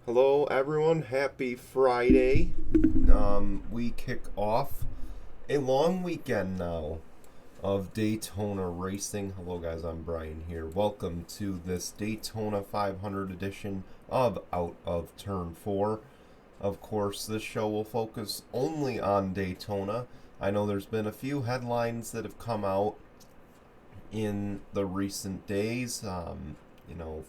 Hello, everyone. Happy Friday. We kick off a long weekend now of Daytona racing. Hello, guys. I'm Brian here. Welcome to this Daytona 500 edition of Out of Turn 4. Of course, this show will focus only on Daytona. I know there's been a few headlines that have come out in the recent days.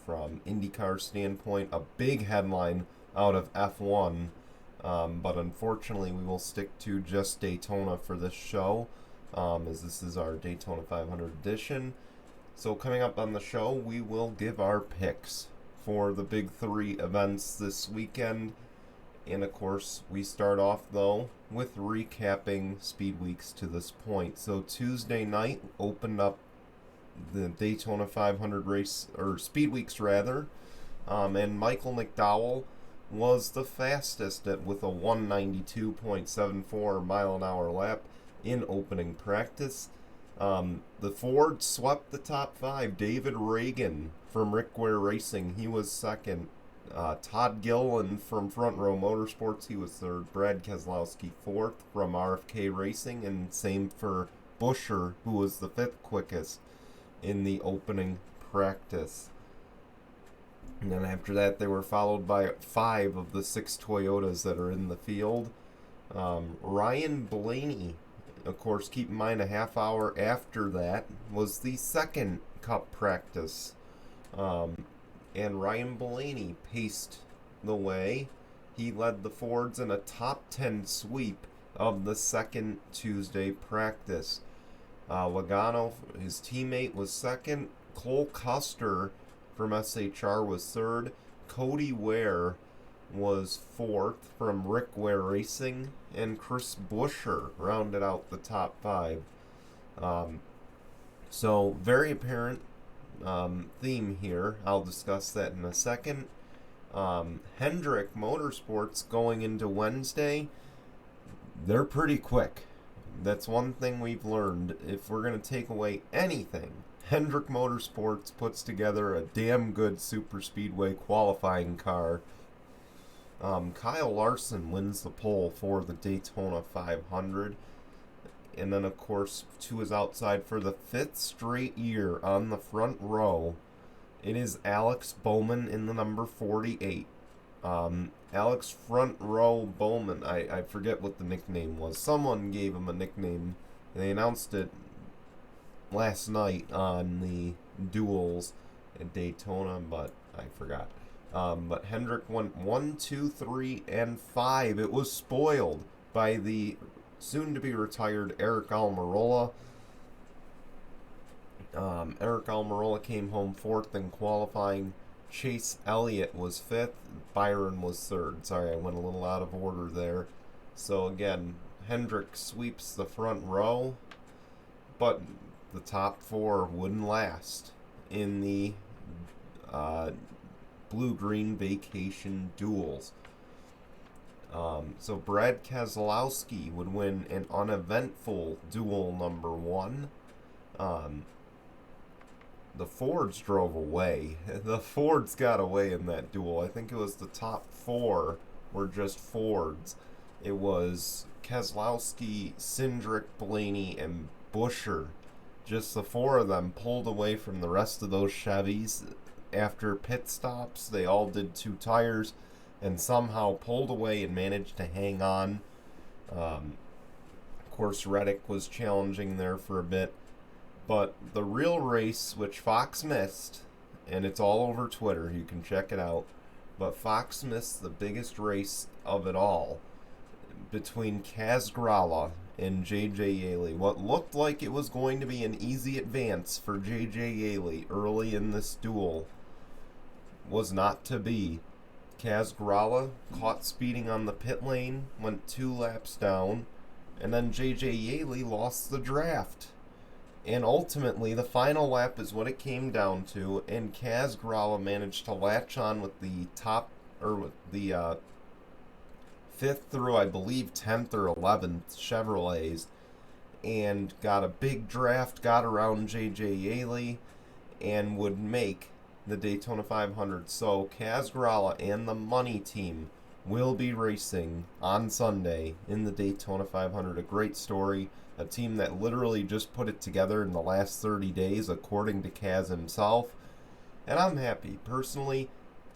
From Indycar standpoint, a big headline out of F1. But unfortunately, we will stick to just Daytona for this show, as this is our Daytona 500 edition. So coming up on the show, we will give our picks for the big three events this weekend. And of course, we start off though with recapping Speedweeks to this point. So Tuesday night opened up the Daytona 500 race, or Speedweeks rather, and Michael McDowell was the fastest with a 192.74 mile an hour lap in opening practice. The Ford swept the top five. David Reagan from Rick Ware Racing, he was second. Todd Gilliland from Front Row Motorsports, he was third. Brad Keselowski fourth from RFK Racing, and same for Buescher, who was the fifth quickest in the opening practice. And then after that, they were followed by five of the six Toyotas that are in the field. Ryan Blaney, of course, keep in mind a half hour after that was the second Cup practice. And Ryan Blaney paced the way. He led the Fords in a top 10 sweep of the second Tuesday practice. Logano, his teammate, was second. Cole Custer from SHR was third. Cody Ware was fourth from Rick Ware Racing. And Chris Buescher rounded out the top five. So, very apparent theme here. I'll discuss that in a second. Hendrick Motorsports going into Wednesday, they're pretty quick. That's one thing we've learned. If we're going to take away anything, Hendrick Motorsports puts together a damn good super speedway qualifying car. Kyle Larson wins the pole for the Daytona 500. And then, of course, to his outside for the fifth straight year on the front row, it is Alex Bowman in the number 48. Alex Front Row Bowman, I forget what the nickname was. Someone gave him a nickname. They announced it last night on the duels at Daytona, but I forgot. But Hendrick went 1, 2, 3, and 5. It was spoiled by the soon-to-be retired Eric Almirola. Eric Almirola came home fourth in qualifying. Chase Elliott was fifth. Byron was third. Sorry, I went a little out of order there. So again, Hendrick sweeps the front row, but the top four wouldn't last in the blue-green vacation duels. So Brad Keselowski would win an uneventful duel number one. The Fords drove away. The Fords got away in that duel. I think it was the top four were just Fords. It was Keselowski, Cindric, Blaney, and Buescher. Just the four of them pulled away from the rest of those Chevys. After pit stops, they all did two tires and somehow pulled away and managed to hang on. Of course, Reddick was challenging there for a bit. But the real race, which Fox missed, and it's all over Twitter, you can check it out, but Fox missed the biggest race of it all between Kaz Grala and J.J. Yeley. What looked like it was going to be an easy advance for J.J. Yeley early in this duel was not to be. Kaz Grala caught speeding on the pit lane, went 2 laps down, and then J.J. Yeley lost the draft. And ultimately, the final lap is what it came down to, and Kaz Grala managed to latch on with the top, or with the 5th through, I believe, 10th or 11th Chevrolets, and got a big draft, got around J.J. Yeley, and would make the Daytona 500. So Kaz Grala and the Money Team will be racing on Sunday in the Daytona 500. A great story. A team that literally just put it together in the last 30 days, according to Kaz himself. And I'm happy. Personally,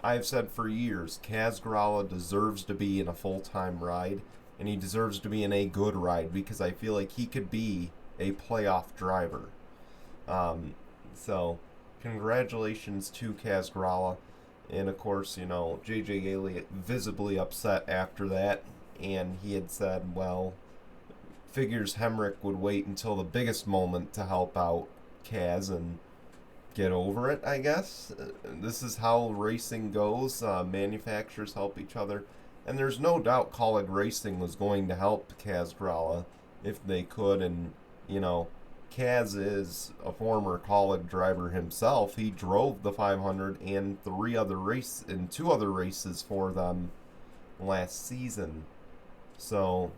I've said for years, Kaz Grala deserves to be in a full-time ride, and he deserves to be in a good ride because I feel like he could be a playoff driver. So, congratulations to Kaz Grala. And of course, J.J. Elliott visibly upset after that, and he had said, well, figures Hemrick would wait until the biggest moment to help out Kaz and get over it, I guess. This is how racing goes. Manufacturers help each other. And there's no doubt Colleague Racing was going to help Kaz Grala if they could. And, Kaz is a former Colleague driver himself. He drove the 500 and two other races for them last season. So,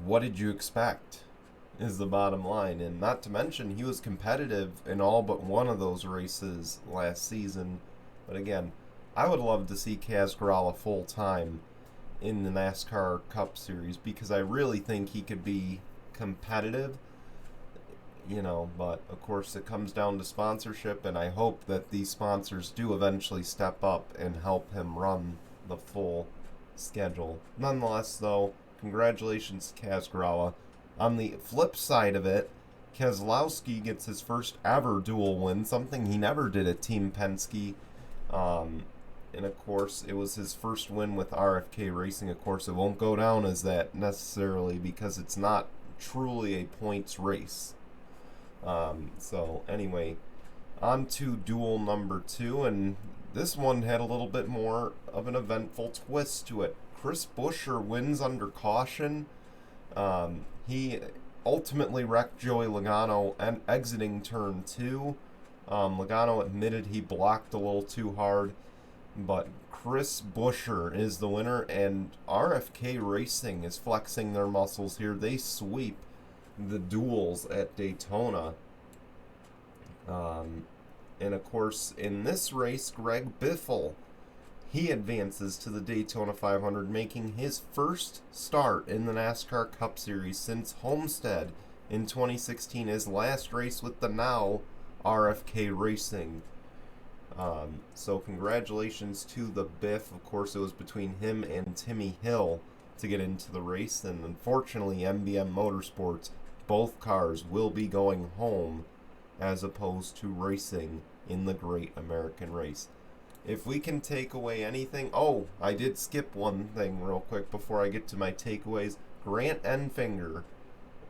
what did you expect? Is the bottom line. And not to mention, he was competitive in all but one of those races last season. But again, I would love to see Kaz Grala full time in the NASCAR Cup Series because I really think he could be competitive. But of course it comes down to sponsorship, and I hope that these sponsors do eventually step up and help him run the full schedule. Nonetheless, though, congratulations to Kaz Grala. On the flip side of it, Keselowski gets his first ever dual win, something he never did at Team Penske. And of course, it was his first win with RFK Racing. Of course, it won't go down as that necessarily because it's not truly a points race. So anyway, on to duel number 2, and this one had a little bit more of an eventful twist to it. Chris Buescher wins under caution. He ultimately wrecked Joey Logano and exiting turn 2. Logano admitted he blocked a little too hard, but Chris Buescher is the winner, and RFK Racing is flexing their muscles here. They sweep the duels at Daytona. And of course, in this race, Greg Biffle, he advances to the Daytona 500, making his first start in the NASCAR Cup Series since Homestead in 2016, his last race with the now RFK Racing. So congratulations to the Biff. Of course, it was between him and Timmy Hill to get into the race, and unfortunately MBM Motorsports, both cars will be going home as opposed to racing in the Great American Race. If we can take away anything... Oh, I did skip one thing real quick before I get to my takeaways. Grant Enfinger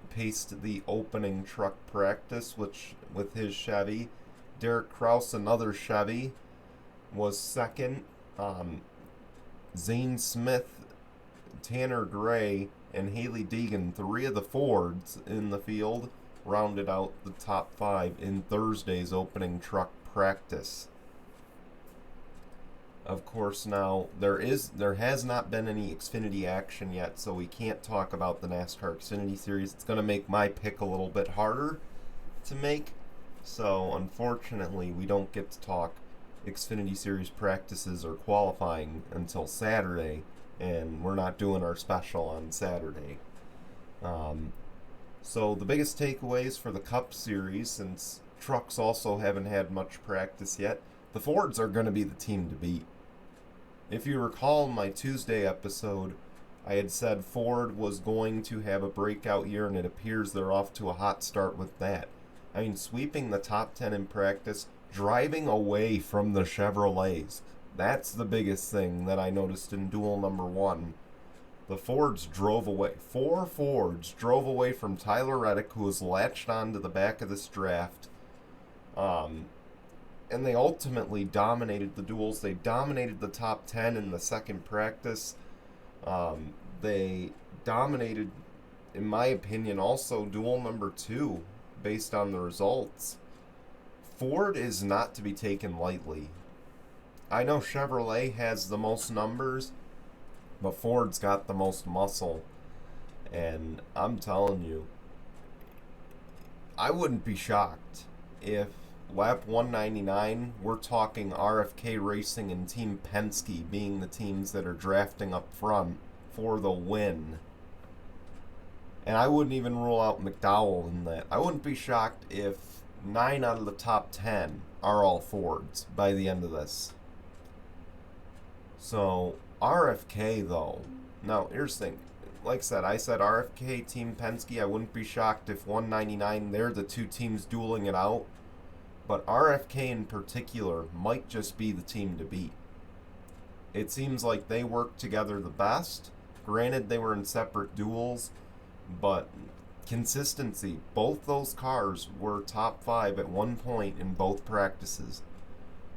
paced the opening truck practice, which with his Chevy. Derek Kraus, another Chevy, was second. Zane Smith, Tanner Gray, and Haley Deegan, 3 of the Fords in the field, rounded out the top 5 in Thursday's opening truck practice. Of course, now there has not been any Xfinity action yet, so we can't talk about the NASCAR Xfinity Series. It's going to make my pick a little bit harder to make. So unfortunately, we don't get to talk Xfinity Series practices or qualifying until Saturday, and we're not doing our special on Saturday. So the biggest takeaways for the Cup Series, since trucks also haven't had much practice yet, the Fords are going to be the team to beat. If you recall my Tuesday episode, I had said Ford was going to have a breakout year, and it appears they're off to a hot start with that. I mean, sweeping the top 10 in practice, driving away from the Chevrolets. That's the biggest thing that I noticed in duel number 1. The Fords drove away. 4 Fords drove away from Tyler Reddick, who was latched onto the back of this draft. And they ultimately dominated the duels. They dominated the top 10 in the second practice. They dominated, in my opinion, also duel number 2, based on the results. Ford is not to be taken lightly. I know Chevrolet has the most numbers, but Ford's got the most muscle. And I'm telling you, I wouldn't be shocked if lap 199, we're talking RFK Racing and Team Penske being the teams that are drafting up front for the win. And I wouldn't even rule out McDowell in that. I wouldn't be shocked if 9 out of the top 10 are all Fords by the end of this. So, RFK, though. Now, here's the thing. Like I said RFK, Team Penske. I wouldn't be shocked if 199, they're the two teams dueling it out. But RFK in particular might just be the team to beat. It seems like they work together the best. Granted, they were in separate duels, but consistency. Both those cars were top 5 at one point in both practices.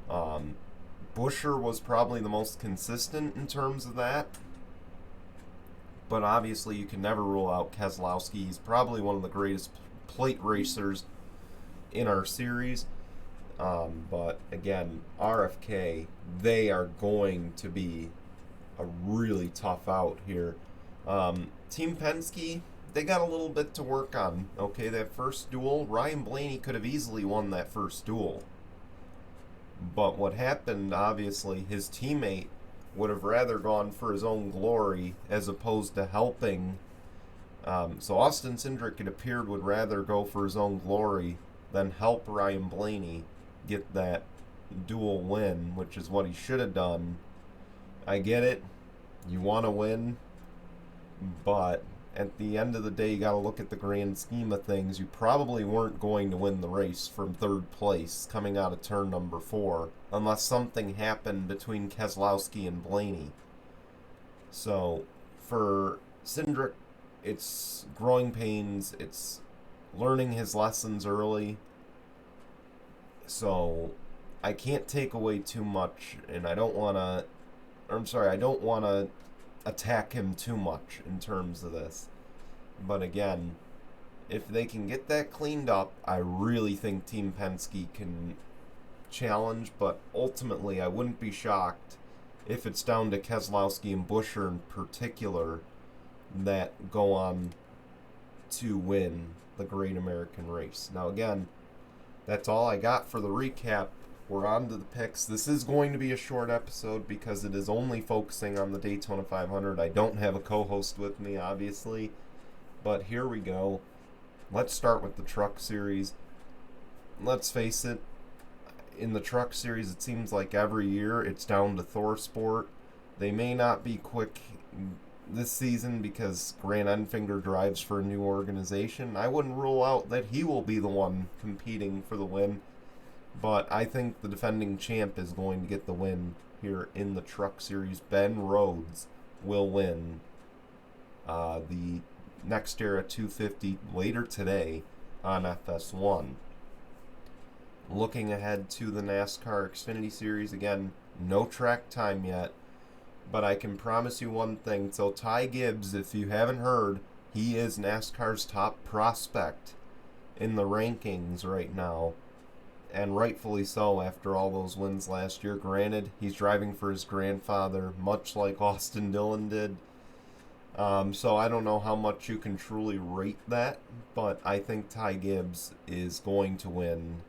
Buescher was probably the most consistent in terms of that. But obviously, you can never rule out Keselowski. He's probably one of the greatest plate racers in our series. But again, RFK, they are going to be a really tough out here. Team Penske, they got a little bit to work on. Okay, that first duel, Ryan Blaney could have easily won that first duel. But what happened, obviously, his teammate would have rather gone for his own glory as opposed to helping. So Austin Cindric, it appeared, would rather go for his own glory than help Ryan Blaney get that dual win, which is what he should have done. I get it. You want to win. But at the end of the day, you got to look at the grand scheme of things. You probably weren't going to win the race from third place coming out of turn number 4 unless something happened between Keselowski and Blaney. So for Cindric, it's growing pains. It's learning his lessons early. So I can't take away too much, and I don't want to attack him too much in terms of this. But again, if they can get that cleaned up, I really think Team Penske can challenge, but ultimately I wouldn't be shocked if it's down to Keselowski and Buescher in particular that go on to win the Great American Race. Now again, that's all I got for the recap. We're on to the picks. This is going to be a short episode because it is only focusing on the Daytona 500. I don't have a co-host with me, obviously. But here we go. Let's start with the Truck Series. Let's face it, in the Truck Series, it seems like every year it's down to ThorSport. They may not be quick this season because Grant Enfinger drives for a new organization. I wouldn't rule out that he will be the one competing for the win. But I think the defending champ is going to get the win here in the Truck Series. Ben Rhodes will win the NextEra 250 later today on FS1. Looking ahead to the NASCAR Xfinity Series, again, no track time yet. But I can promise you one thing. So Ty Gibbs, if you haven't heard, he is NASCAR's top prospect in the rankings right now. And rightfully so after all those wins last year. Granted, he's driving for his grandfather, much like Austin Dillon did. So I don't know how much you can truly rate that, but I think Ty Gibbs is going to win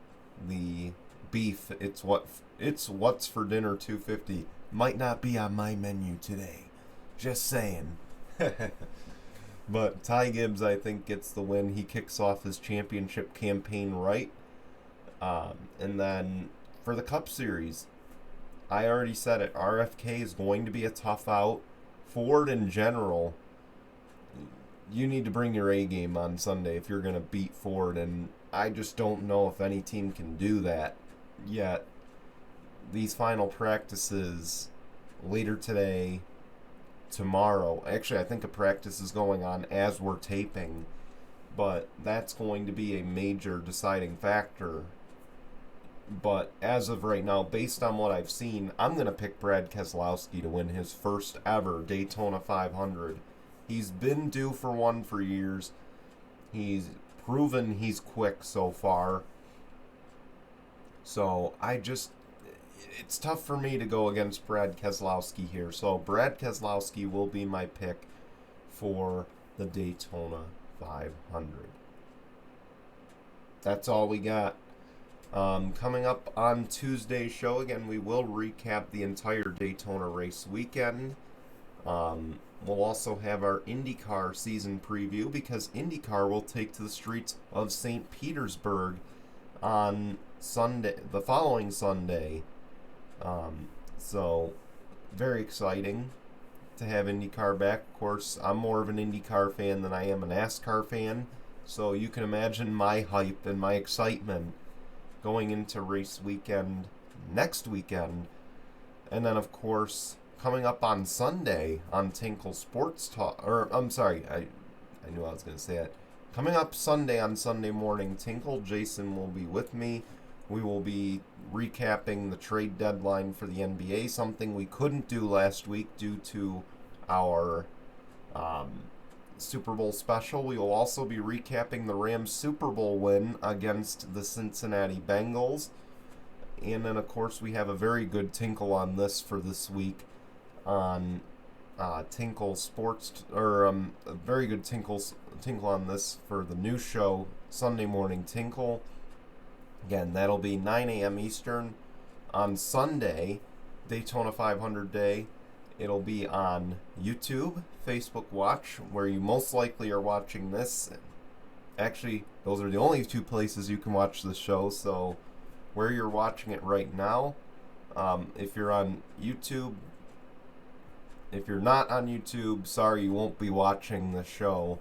the beef. It's what's for dinner 250. Might not be on my menu today. Just saying. But Ty Gibbs, I think, gets the win. He kicks off his championship campaign right. And then for the Cup Series, I already said it. RFK is going to be a tough out. Ford in general, you need to bring your A game on Sunday if you're going to beat Ford. And I just don't know if any team can do that yet. These final practices later today, tomorrow. Actually, I think a practice is going on as we're taping. But that's going to be a major deciding factor. But as of right now, based on what I've seen, I'm going to pick Brad Keselowski to win his first ever Daytona 500. He's been due for one for years. He's proven he's quick so far. So it's tough for me to go against Brad Keselowski here. So Brad Keselowski will be my pick for the Daytona 500. That's all we got. Coming up on Tuesday's show, again, we will recap the entire Daytona race weekend. We'll also have our Indycar season preview because Indycar will take to the streets of St. Petersburg on Sunday, the following Sunday. So, very exciting to have IndyCar back. Of course, I'm more of an IndyCar fan than I am a NASCAR fan, so you can imagine my hype and my excitement going into race weekend next weekend. And then, of course, coming up on Sunday on Tinkle Sports Talk, or I'm sorry, I knew I was going to say it. Coming up Sunday on Sunday morning, Tinkle Jason will be with me. We will be recapping the trade deadline for the NBA, something we couldn't do last week due to our Super Bowl special. We will also be recapping the Rams Super Bowl win against the Cincinnati Bengals. And then, of course, we have a very good tinkle on this for this week on Tinkle Sports, or a very good tinkle on this for the new show, Sunday Morning Tinkle. Again, that'll be 9 a.m. Eastern. On Sunday, Daytona 500 Day, it'll be on YouTube, Facebook Watch, where you most likely are watching this. Actually, those are the only two places you can watch the show, so where you're watching it right now, if you're on YouTube, if you're not on YouTube, sorry, you won't be watching the show.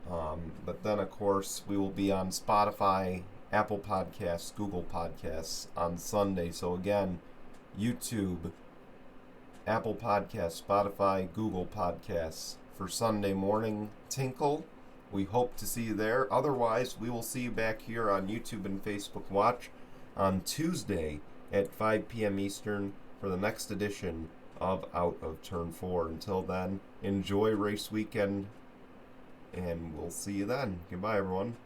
But then, of course, we will be on Spotify, Apple Podcasts, Google Podcasts on Sunday. So again, YouTube, Apple Podcasts, Spotify, Google Podcasts for Sunday morning Tinkle. We hope to see you there. Otherwise, we will see you back here on YouTube and Facebook Watch on Tuesday at 5 p.m. Eastern for the next edition of Out of Turn 4. Until then, enjoy race weekend, and we'll see you then. Goodbye, everyone.